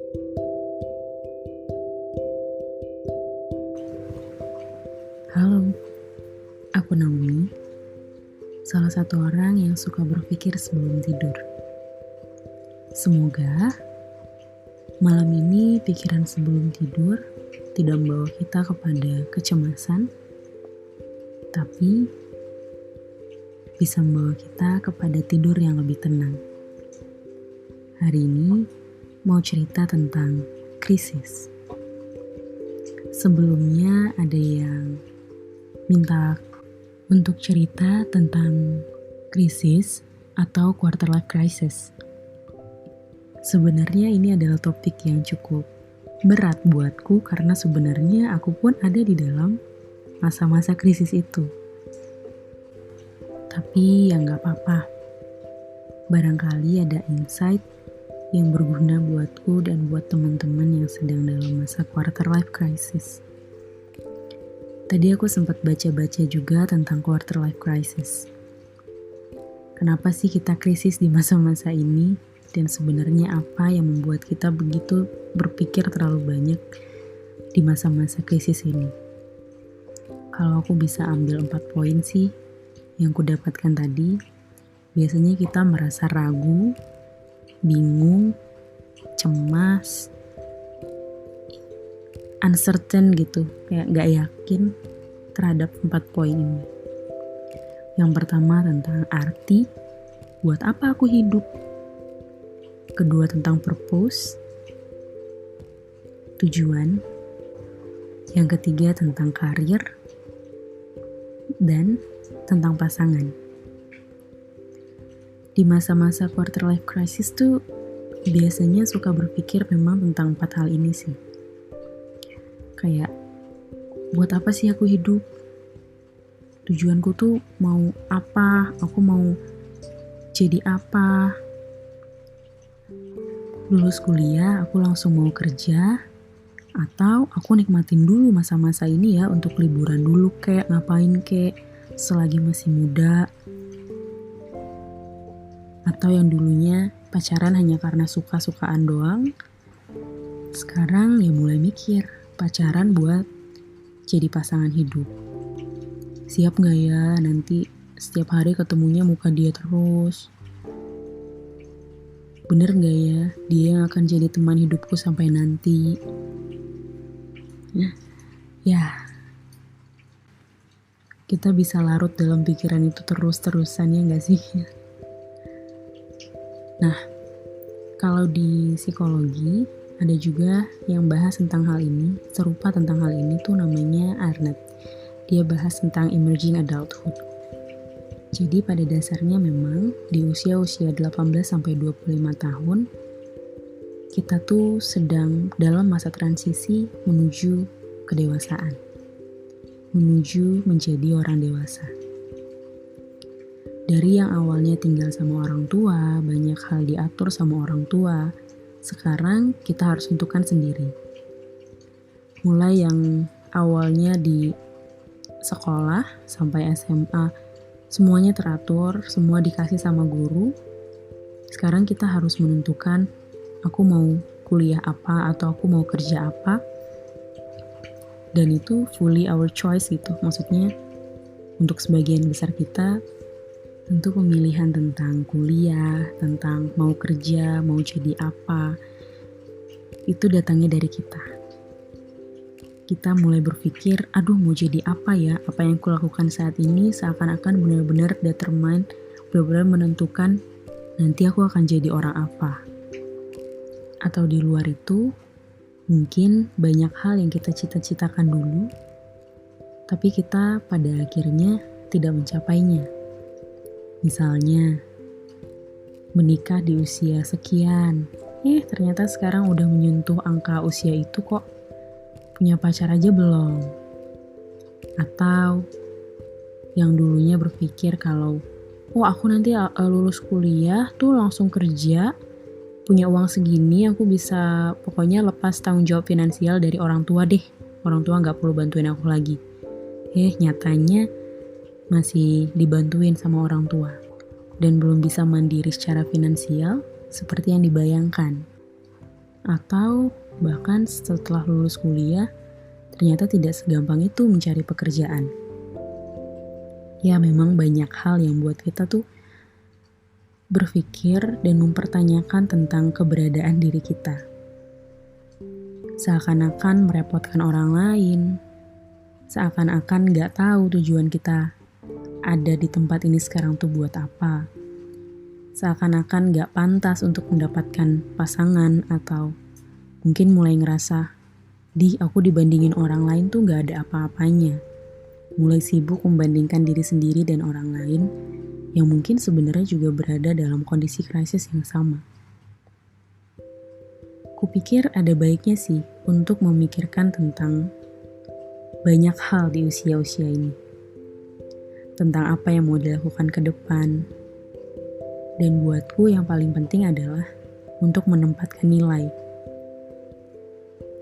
Halo, aku Naomi, salah satu orang yang suka berpikir sebelum tidur. Semoga malam ini pikiran sebelum tidur tidak membawa kita kepada kecemasan, tapi bisa membawa kita kepada tidur yang lebih tenang. Hari ini mau cerita tentang krisis. Sebelumnya ada yang minta untuk cerita tentang krisis atau quarter life crisis. Sebenarnya ini adalah topik yang cukup berat buatku karena sebenarnya aku pun ada di dalam masa-masa krisis itu. Tapi ya nggak apa-apa. Barangkali ada insight yang berguna buatku dan buat teman-teman yang sedang dalam masa quarter life crisis. Tadi aku sempat baca-baca juga tentang quarter life crisis. Kenapa sih kita krisis di masa-masa ini? Dan sebenarnya apa yang membuat kita begitu berpikir terlalu banyak di masa-masa krisis ini? Kalau aku bisa ambil 4 poin sih yang ku dapatkan tadi, biasanya kita merasa ragu, bingung, cemas, uncertain gitu, kayak gak yakin terhadap 4 poin ini. Yang pertama tentang arti, buat apa aku hidup? Kedua tentang purpose, tujuan. Yang ketiga tentang karir, dan tentang pasangan. Di masa-masa quarter life crisis tuh biasanya suka berpikir memang tentang 4 hal ini sih. Kayak, buat apa sih aku hidup? Tujuanku tuh mau apa? Aku mau jadi apa? Lulus kuliah, aku langsung mau kerja? Atau aku nikmatin dulu masa-masa ini ya untuk liburan dulu kayak ngapain kayak selagi masih muda? Atau yang dulunya pacaran hanya karena suka-sukaan doang, sekarang ya mulai mikir pacaran buat jadi pasangan hidup. Siap gak ya nanti setiap hari ketemunya muka dia terus? Bener gak ya dia yang akan jadi teman hidupku sampai nanti? Ya, kita bisa larut dalam pikiran itu terus-terusan ya gak sih? Nah, kalau di psikologi ada juga yang bahas tentang hal ini, serupa tentang hal ini tuh namanya Arnett. Dia bahas tentang emerging adulthood. Jadi pada dasarnya memang di usia-usia 18-25 tahun, kita tuh sedang dalam masa transisi menuju kedewasaan. Menuju menjadi orang dewasa. Dari yang awalnya tinggal sama orang tua, banyak hal diatur sama orang tua, sekarang kita harus tentukan sendiri. Mulai yang awalnya di sekolah sampai SMA, semuanya teratur, semua dikasih sama guru. Sekarang kita harus menentukan, aku mau kuliah apa atau aku mau kerja apa. Dan itu fully our choice gitu, maksudnya untuk sebagian besar kita, tentu pemilihan tentang kuliah, tentang mau kerja, mau jadi apa, itu datangnya dari kita. Kita mulai berpikir, aduh mau jadi apa ya? Apa yang kulakukan saat ini seakan-akan benar-benar determine, benar-benar menentukan nanti aku akan jadi orang apa. Atau di luar itu, mungkin banyak hal yang kita cita-citakan dulu, tapi kita pada akhirnya tidak mencapainya. Misalnya, menikah di usia sekian, ternyata sekarang udah menyentuh angka usia itu kok, punya pacar aja belum. Atau yang dulunya berpikir kalau, aku nanti lulus kuliah tuh langsung kerja, punya uang segini, aku bisa pokoknya lepas tanggung jawab finansial dari orang tua deh. Orang tua gak perlu bantuin aku lagi. Nyatanya masih dibantuin sama orang tua dan belum bisa mandiri secara finansial seperti yang dibayangkan. Atau bahkan setelah lulus kuliah, ternyata tidak segampang itu mencari pekerjaan. Ya memang banyak hal yang buat kita tuh berpikir dan mempertanyakan tentang keberadaan diri kita. Seakan-akan merepotkan orang lain, seakan-akan gak tahu tujuan kita ada di tempat ini sekarang tuh buat apa. Seakan-akan gak pantas untuk mendapatkan pasangan, atau mungkin mulai ngerasa, aku dibandingin orang lain tuh gak ada apa-apanya. Mulai sibuk membandingkan diri sendiri dan orang lain yang mungkin sebenarnya juga berada dalam kondisi krisis yang sama. Kupikir ada baiknya sih untuk memikirkan tentang banyak hal di usia-usia ini. Tentang apa yang mau dilakukan ke depan. Dan buatku yang paling penting adalah untuk menempatkan nilai.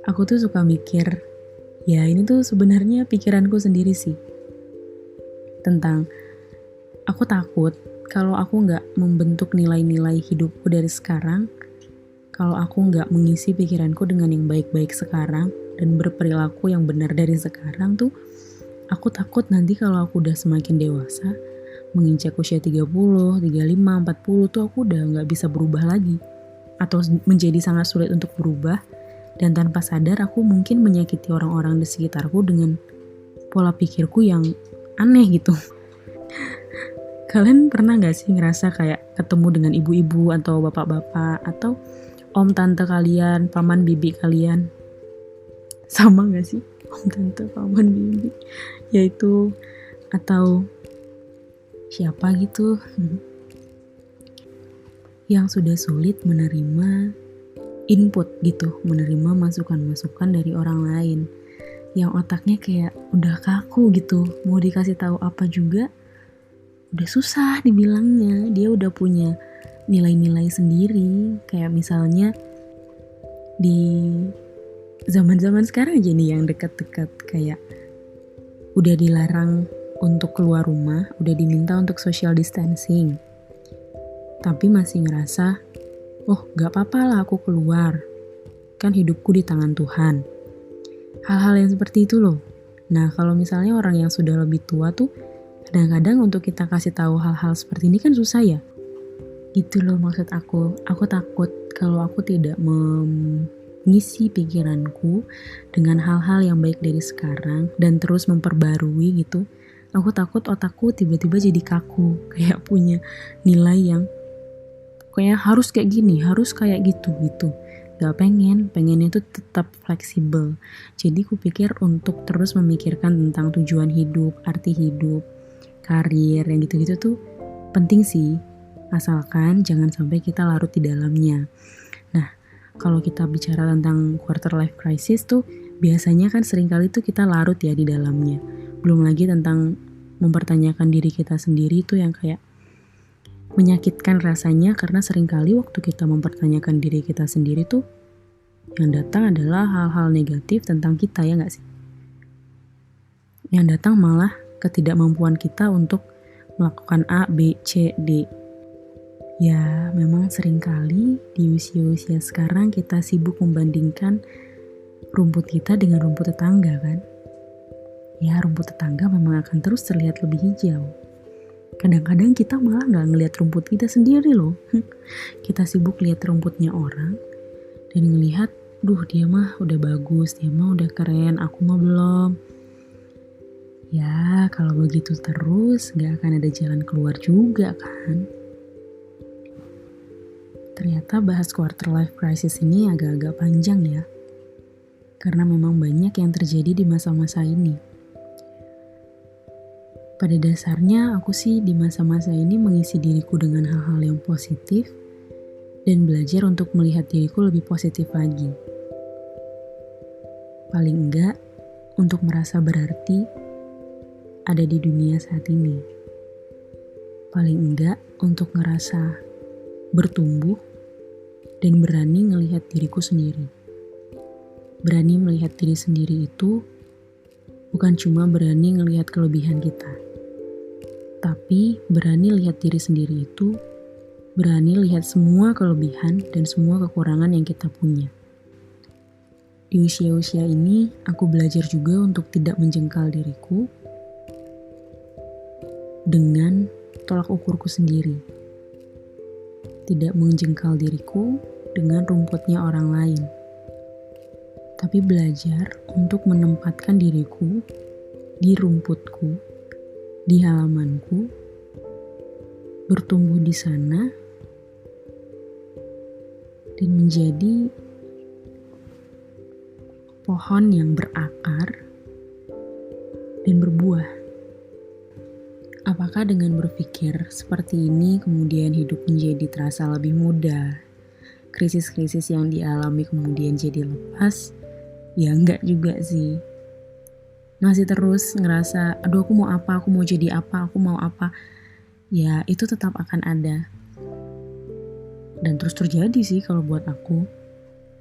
Aku tuh suka mikir, ya ini tuh sebenarnya pikiranku sendiri sih. Tentang, aku takut kalau aku gak membentuk nilai-nilai hidupku dari sekarang, kalau aku gak mengisi pikiranku dengan yang baik-baik sekarang, dan berperilaku yang benar dari sekarang tuh, aku takut nanti kalau aku udah semakin dewasa, menginjak usia 30, 35, 40 tuh aku udah gak bisa berubah lagi. Atau menjadi sangat sulit untuk berubah, dan tanpa sadar aku mungkin menyakiti orang-orang di sekitarku dengan pola pikirku yang aneh gitu. Kalian pernah gak sih ngerasa kayak ketemu dengan ibu-ibu atau bapak-bapak atau om tante kalian, paman bibi kalian? Sama gak sih? Om tante, paman bibi. Yaitu, atau siapa gitu yang sudah sulit menerima input gitu, menerima masukan-masukan dari orang lain, yang otaknya kayak udah kaku gitu, mau dikasih tahu apa juga udah susah dibilangnya. Dia udah punya nilai-nilai sendiri, kayak misalnya di zaman-zaman sekarang aja nih yang dekat-dekat, kayak udah dilarang untuk keluar rumah, udah diminta untuk social distancing, tapi masih ngerasa, gak apa-apa lah aku keluar, kan hidupku di tangan Tuhan. Hal-hal yang seperti itu loh. Nah kalau misalnya orang yang sudah lebih tua tuh, kadang-kadang untuk kita kasih tahu hal-hal seperti ini kan susah ya. Gitu loh maksud aku. Aku takut kalau aku tidak mengisi pikiranku dengan hal-hal yang baik dari sekarang dan terus memperbarui gitu. Aku takut otakku tiba-tiba jadi kaku, kayak punya nilai yang kayak harus kayak gini, harus kayak gitu. Gak pengennya itu tetap fleksibel. Jadi kupikir untuk terus memikirkan tentang tujuan hidup, arti hidup, karir, yang gitu-gitu tuh penting sih. Asalkan jangan sampai kita larut di dalamnya. Nah, kalau kita bicara tentang quarter life crisis tuh, biasanya kan seringkali tuh kita larut ya di dalamnya. Belum lagi tentang mempertanyakan diri kita sendiri tuh yang kayak menyakitkan rasanya, karena seringkali waktu kita mempertanyakan diri kita sendiri tuh yang datang adalah hal-hal negatif tentang kita, ya gak sih? Yang datang malah ketidakmampuan kita untuk melakukan A, B, C, D. Ya memang seringkali di usia-usia sekarang kita sibuk membandingkan rumput kita dengan rumput tetangga kan. Ya rumput tetangga memang akan terus terlihat lebih hijau. Kadang-kadang kita malah gak ngelihat rumput kita sendiri loh. Kita sibuk lihat rumputnya orang dan ngelihat, dia mah udah bagus, dia mah udah keren, aku mah belum. Ya kalau begitu terus gak akan ada jalan keluar juga kan. Ternyata bahas quarter life crisis ini agak-agak panjang ya. Karena memang banyak yang terjadi di masa-masa ini. Pada dasarnya aku sih di masa-masa ini mengisi diriku dengan hal-hal yang positif dan belajar untuk melihat diriku lebih positif lagi. Paling enggak untuk merasa berarti ada di dunia saat ini. Paling enggak untuk ngerasa bertumbuh dan berani ngelihat diriku sendiri. Berani melihat diri sendiri itu bukan cuma berani ngelihat kelebihan kita, tapi berani lihat diri sendiri itu berani lihat semua kelebihan dan semua kekurangan yang kita punya. Di usia-usia ini, aku belajar juga untuk tidak menjengkal diriku dengan tolak ukurku sendiri. Tidak menjengkal diriku dengan rumputnya orang lain. Tapi belajar untuk menempatkan diriku di rumputku, di halamanku, bertumbuh di sana, dan menjadi pohon yang berakar dan berbuah. Apakah dengan berpikir seperti ini kemudian hidup menjadi terasa lebih mudah? Krisis-krisis yang dialami kemudian jadi lepas? Ya enggak juga sih. Masih terus ngerasa, aduh aku mau apa, aku mau jadi apa, aku mau apa. Ya itu tetap akan ada. Dan terus terjadi sih kalau buat aku.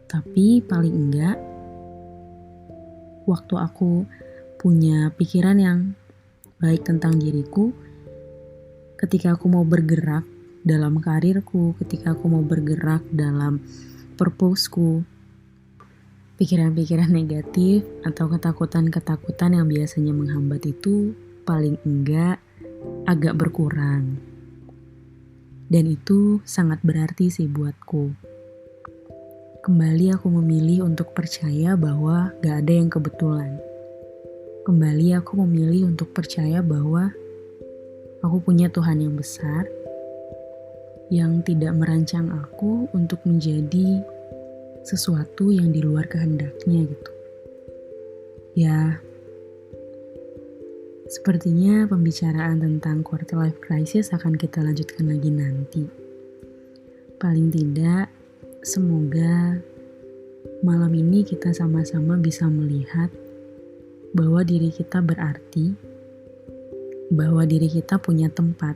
Tapi paling enggak, waktu aku punya pikiran yang baik tentang diriku, ketika aku mau bergerak dalam karirku, ketika aku mau bergerak dalam purpose-ku, pikiran-pikiran negatif atau ketakutan-ketakutan yang biasanya menghambat itu paling enggak agak berkurang. Dan itu sangat berarti sih buatku. Kembali aku memilih untuk percaya bahwa gak ada yang kebetulan. Kembali aku memilih untuk percaya bahwa aku punya Tuhan yang besar yang tidak merancang aku untuk menjadi sesuatu yang di luar kehendaknya gitu. Ya, sepertinya pembicaraan tentang quarter life crisis akan kita lanjutkan lagi nanti. Paling tidak, semoga malam ini kita sama-sama bisa melihat bahwa diri kita berarti, bahwa diri kita punya tempat,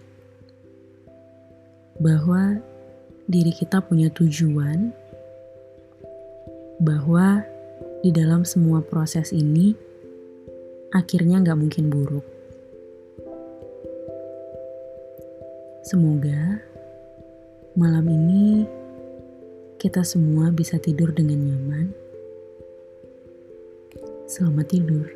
bahwa diri kita punya tujuan, bahwa di dalam semua proses ini akhirnya gak mungkin buruk. Semoga malam ini kita semua bisa tidur dengan nyaman. Selamat tidur.